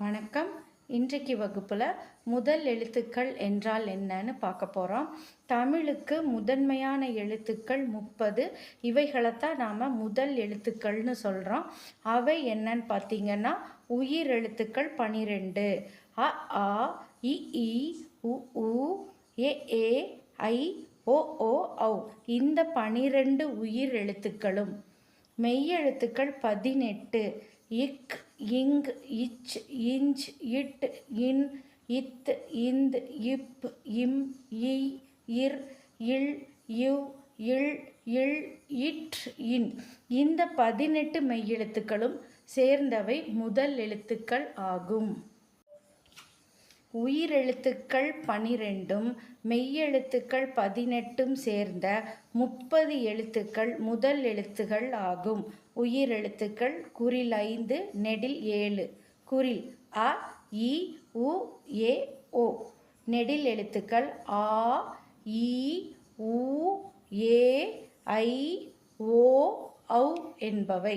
வணக்கம். இன்றைக்கு வகுப்பில் முதல் எழுத்துக்கள் என்றால் என்னன்னு பார்க்க போகிறோம். தமிழுக்கு முதன்மையான எழுத்துக்கள் 30. இவைகளைத்தான் நாம் முதல் எழுத்துக்கள்னு சொல்கிறோம். அவை என்னன்னு பார்த்தீங்கன்னா உயிர் எழுத்துக்கள் 12. அ, ஆ, இ, ஈ, உ, ஊ, ஏ, ஐ, ஓ, ஔ. இந்த 12 உயிர் எழுத்துக்களும். மெய்யெழுத்துக்கள் 18. இக், இங், இச், இஞ்ச், இட், இன், இத், இந்த், இப், இம், இ, இர், இல், இவ், இள், இள், இட், இன். இந்த 18 மெய்யெழுத்துக்களும் சேர்ந்தவை முதல் எழுத்துக்கள் ஆகும். உயிரெழுத்துக்கள் 12ம் மெய்யெழுத்துக்கள் 18ம் சேர்ந்த 30 எழுத்துக்கள் முதல் எழுத்துகள் ஆகும். உயிரெழுத்துக்கள் குறில் 5, நெடில் 7. குறில் அ, இ, உ, ஏ, ஓ. நெடில் எழுத்துக்கள் ஆ, இ, உ, ஏ, ஐ, ஓ, ஔ என்பவை.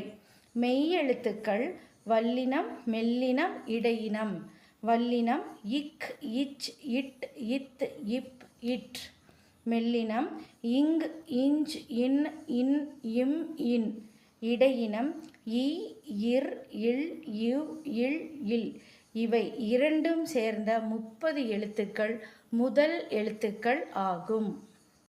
மெய்யெழுத்துக்கள் வல்லினம், மெல்லினம், இடையினம். வல்லினம் இக், இச், இட், இத், இப், இட். மெல்லினம் இங், இஞ்ச், இன், இன், இம், இன். இடையினம் இ, இர், இல், இவ், இள், இல். இவை இரண்டும் சேர்ந்த 30 எழுத்துக்கள் முதல் எழுத்துக்கள் ஆகும்.